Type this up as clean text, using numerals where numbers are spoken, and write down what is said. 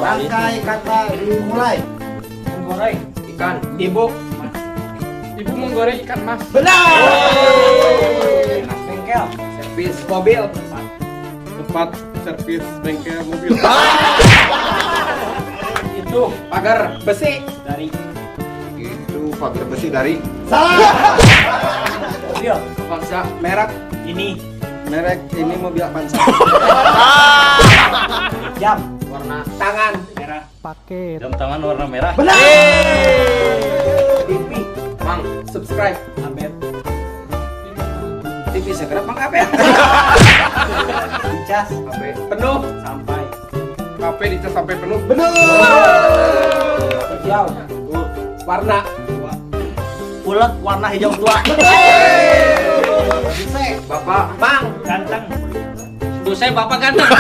Rangkai kata dimulai. Menggoreng Ikan. ibu. Ibu menggoreng ikan mas. Benar. Bengkel Servis mobil. Tempat servis bengkel mobil. itu Pagar besi. dari Itu pagar besi dari Salah. mobil. Avanza. Merek Ini ini mobil Avanza. jam Warna tangan. merah. Jam tangan warna merah. Benar. TV Mang, subscribe. Abet. TV segera Mang Ape. Cas Ape penuh. sampai HP dicas sampai penuh. Benar. hijau. Warna Ulet warna hijau tua. Bapak Mang. Ganteng. Tuh saya bapak ganteng.